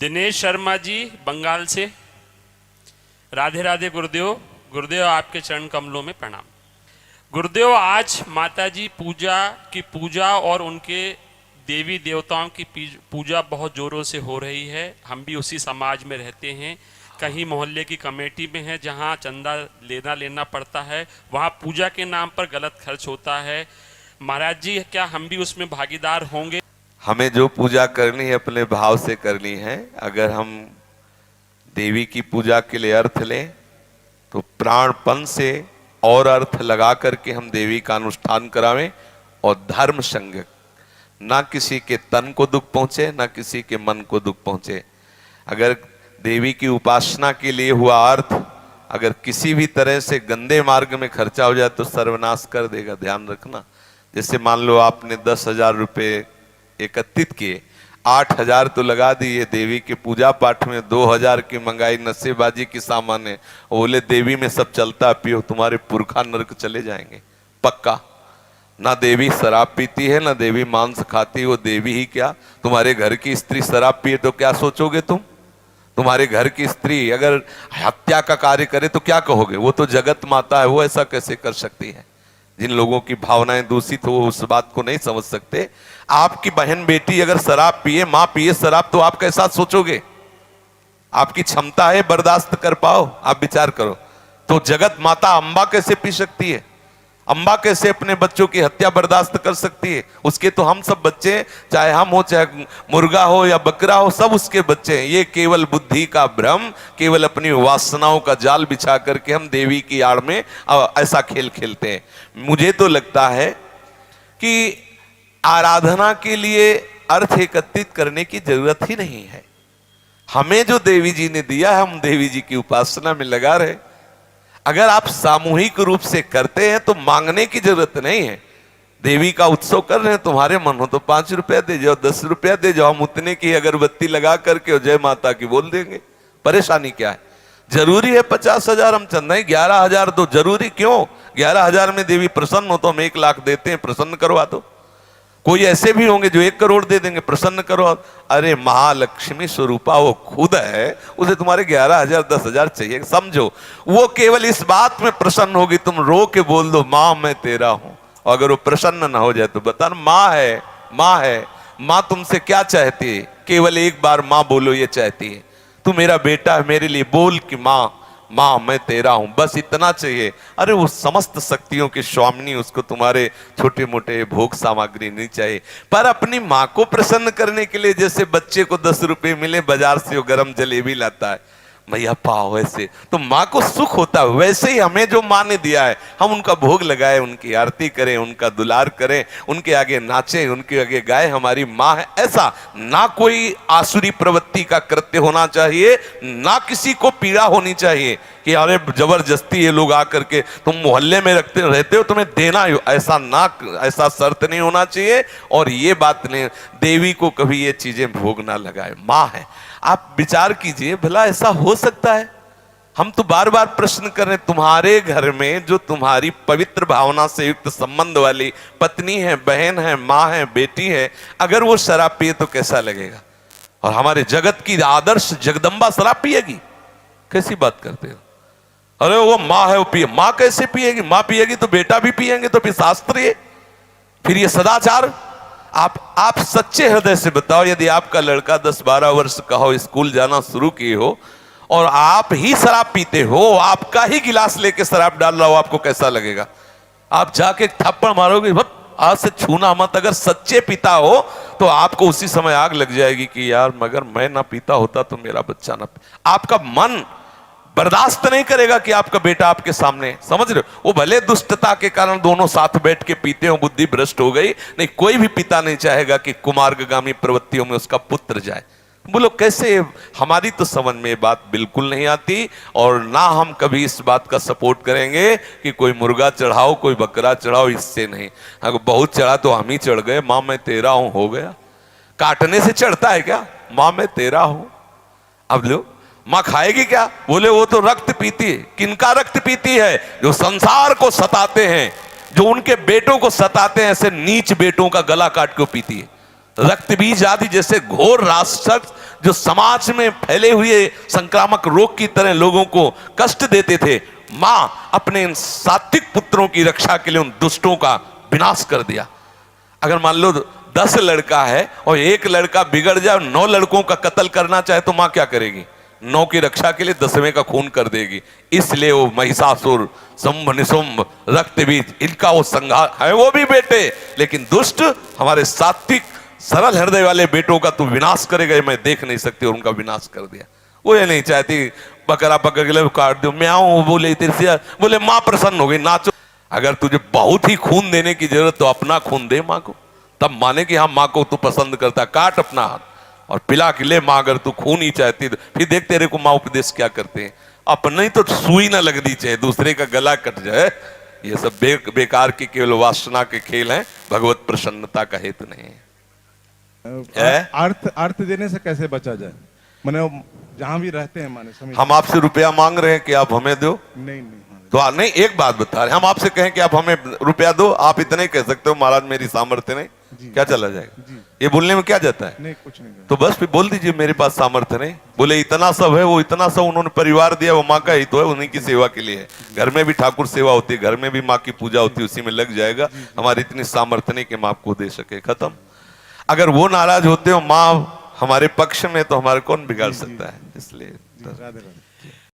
दिनेश शर्मा जी बंगाल से। राधे राधे गुरुदेव। गुरुदेव आपके चरण कमलों में प्रणाम। गुरुदेव, आज माता जी की पूजा और उनके देवी देवताओं की पूजा बहुत जोरों से हो रही है। हम भी उसी समाज में रहते हैं, कहीं मोहल्ले की कमेटी में है जहां चंदा लेना पड़ता है, वहां पूजा के नाम पर गलत खर्च होता है। महाराज जी, क्या हम भी उसमें भागीदार होंगे? हमें जो पूजा करनी है अपने भाव से करनी है। अगर हम देवी की पूजा के लिए अर्थ लें तो प्राणपन से और अर्थ लगा करके हम देवी का अनुष्ठान करावें और धर्म संग, ना किसी के तन को दुख पहुंचे, ना किसी के मन को दुख पहुंचे। अगर देवी की उपासना के लिए हुआ अर्थ अगर किसी भी तरह से गंदे मार्ग में खर्चा हो जाए तो सर्वनाश कर देगा, ध्यान रखना। जैसे मान लो आपने 10,000 रुपये एकत्रित किए, 8,000 तो लगा दिए देवी के पूजा पाठ में, 2,000 की मंगाई नशेबाजी की सामान है, बोले देवी में सब चलता पियो, तुम्हारे पुरखा नरक चले जाएंगे पक्का। ना देवी शराब पीती है, ना देवी मांस खाती, वो देवी ही क्या, तुम्हारे घर की स्त्री शराब पिए तो क्या सोचोगे तुम? तुम्हारे घर की स्त्री अगर हत्या का कार्य करे तो क्या कहोगे? वो तो जगत माता है, वो ऐसा कैसे कर सकती है? जिन लोगों की भावनाएं दूषित हो उस बात को नहीं समझ सकते। आपकी बहन बेटी अगर शराब पिए, मां पिए शराब, तो आप कैसा सोचोगे? आपकी क्षमता है बर्दाश्त कर पाओ? आप विचार करो। तो जगत माता अम्बा कैसे पी सकती है? अम्बा कैसे अपने बच्चों की हत्या बर्दाश्त कर सकती है? उसके तो हम सब बच्चे, चाहे हम हो चाहे मुर्गा हो या बकरा हो, सब उसके बच्चे हैं। ये केवल बुद्धि का भ्रम, केवल अपनी वासनाओं का जाल बिछा करके हम देवी की आड़ में ऐसा खेल खेलते हैं। मुझे तो लगता है कि आराधना के लिए अर्थ एकत्रित करने की जरूरत ही नहीं है। हमें जो देवी जी ने दिया है, हम देवी जी की उपासना में लगा रहे। अगर आप सामूहिक रूप से करते हैं तो मांगने की जरूरत नहीं है। देवी का उत्सव कर रहे हैं, तुम्हारे मन हो तो 5 रुपया दे जाओ, 10 रुपया दे जाओ, हम उतने की अगरबत्ती लगा करके और जय माता की बोल देंगे। परेशानी क्या है? जरूरी है 50,000 हम चंदा? नहीं, 11,000 दो। जरूरी क्यों? 11,000 में देवी प्रसन्न हो तो हम 1 लाख देते हैं, प्रसन्न करवा दो। कोई ऐसे भी होंगे जो 1 करोड़ दे देंगे, प्रसन्न करो। अरे महालक्ष्मी स्वरूपा वो खुद है, उसे तुम्हारे 11,000 10,000 चाहिए, समझो। वो केवल इस बात में प्रसन्न होगी, तुम रो के बोल दो मां मैं तेरा हूं। और अगर वो प्रसन्न ना हो जाए तो बता, मां है, मां है। मां तुमसे क्या चाहती है? केवल एक बार मां बोलो, ये चाहती है तू मेरा बेटा है, मेरे लिए बोल कि मां मां मैं तेरा हूं, बस इतना चाहिए। अरे वो समस्त शक्तियों की स्वामिनी, उसको तुम्हारे छोटे मोटे भोग सामग्री नहीं चाहिए। पर अपनी मां को प्रसन्न करने के लिए, जैसे बच्चे को 10 रुपए मिले बाजार से वो गरम जलेबी लाता है, मैया पाओ, ऐसे तो माँ को सुख होता है। वैसे ही हमें जो माँ ने दिया है, हम उनका भोग लगाए, उनकी आरती करें, उनका दुलार करें, उनके आगे नाचें, उनके आगे गाए हमारी माँ है। ऐसा ना कोई आसुरी प्रवृत्ति का कृत्य होना चाहिए, ना किसी को पीड़ा होनी चाहिए कि अरे जबरदस्ती ये लोग आकर के तुम मोहल्ले में रहते हो तुम्हें देना हो, ऐसा शर्त नहीं होना चाहिए। और ये बात नहीं, देवी को कभी ये चीजें भोग ना लगाए, माँ है। आप विचार कीजिए, भला ऐसा हो सकता है? हम तो बार बार प्रश्न कर रहे हैं, तुम्हारे घर में जो तुम्हारी पवित्र भावना से युक्त संबंध वाली पत्नी है, बहन है, माँ है, बेटी है, अगर वो शराब पिए तो कैसा लगेगा? और हमारे जगत की आदर्श जगदम्बा शराब पिएगी? कैसी बात करते हो? अरे वो माँ है, वो पिए। माँ कैसे पिएगी? माँ पिएगी तो बेटा भी पिएंगे, तो फिर शास्त्र है, फिर ये सदाचार। आप सच्चे हृदय से बताओ, यदि आपका लड़का 10-12 वर्ष का हो, स्कूल जाना शुरू किए हो और आप ही शराब पीते हो, आपका ही गिलास लेके शराब डाल रहा हो, आपको कैसा लगेगा? आप जाके थप्पड़ मारोगे, आज से छूना मत। अगर सच्चे पिता हो तो आपको उसी समय आग लग जाएगी कि यार मगर मैं ना पीता होता तो मेरा बच्चा ना। आपका मन बर्दाश्त नहीं करेगा कि आपका बेटा आपके सामने, समझ रहे हो? वो भले दुष्टता के कारण दोनों साथ बैठ के पीते हो, बुद्धि भ्रष्ट हो गई, नहीं, कोई भी पिता नहीं चाहेगा कि कुमार्गामी प्रवृत्तियों में उसका पुत्र जाए। बोलो कैसे? हमारी तो समझ में ये बात बिल्कुल नहीं आती। और ना हम कभी इस बात का सपोर्ट करेंगे कि कोई मुर्गा चढ़ाओ, कोई बकरा चढ़ाओ, इससे नहीं। अगर बहुत चढ़ा तो हम ही चढ़ गए, मां मैं तेरा हूं, हो गया। काटने से चढ़ता है क्या? मां मैं तेरा हूं। अब लो, मां खाएगी क्या? बोले वो तो रक्त पीती है। किनका रक्त पीती है? जो संसार को सताते हैं, जो उनके बेटों को सताते हैं, ऐसे नीच बेटों का गला काट के पीती है। रक्त बीज आदि जैसे घोर राक्षस जो समाज में फैले हुए संक्रामक रोग की तरह लोगों को कष्ट देते थे, मां अपने इन सात्विक पुत्रों की रक्षा के लिए उन दुष्टों का विनाश कर दिया। अगर मान लो 10 लड़का है और एक लड़का बिगड़ जाए, 9 लड़कों का कत्ल करना चाहे तो मां क्या करेगी? 9 की रक्षा के लिए 10वें का खून कर देगी। इसलिए वो महिषासुर, शुंभ निशुंभ, रक्त बीज, इनका वो संहार है, वो भी बेटे, लेकिन दुष्ट हमारे सात्विक सरल हृदय वाले बेटों का तू विनाश करेगा, ये मैं देख नहीं सकती, और उनका विनाश कर दिया। वो ये नहीं चाहती बकरा पकड़ के ले काट दो, म्याऊं बोले तेरे से, बोले मां प्रसन्न हो गई, नाचो। अगर तुझे बहुत ही खून देने की जरूरत तो अपना खून दे मां को, तब माने कि हाँ मां को तू पसंद करता, काट अपना हाथ और पिला के ले मां। अगर तू खून ही चाहती तो फिर देख तेरे को मां उपदेश क्या करते हैं, अपने ही तो सुई ना लगनी चाहिए, दूसरे का गला कट जाए। ये सब बेकार की केवल वासना के खेल हैं, भगवत प्रसन्नता का हेतु नहीं है। अर्थ देने से कैसे बचा जाए? माने जहां भी रहते हैं, माने हम आपसे रुपया मांग रहे हैं कि आप हमें दो, नहीं तो नहीं, एक बात बता रहे, हम आपसे कहें कि आप हमें रुपया दो, आप इतने कह सकते हो महाराज मेरी सामर्थ्य नहीं, क्या चला जाएगा? ये बोलने में क्या जाता है? नहीं, कुछ नहीं। तो बस फिर बोल दीजिए मेरे पास सामर्थ्य नहीं। बोले इतना सब है, वो इतना सब उन्होंने परिवार दिया, वो माँ का ही तो है, उन्हीं की सेवा के लिए है। घर में भी ठाकुर सेवा होती है, घर में भी माँ की पूजा होती है, उसी में लग जाएगा। हमारी इतनी सामर्थ्य नहीं कि हम आपको दे सके, खत्म। अगर वो नाराज होते हो माँ हमारे पक्ष में, तो हमारे कौन बिगाड़ सकता है? इसलिए राधे राधे।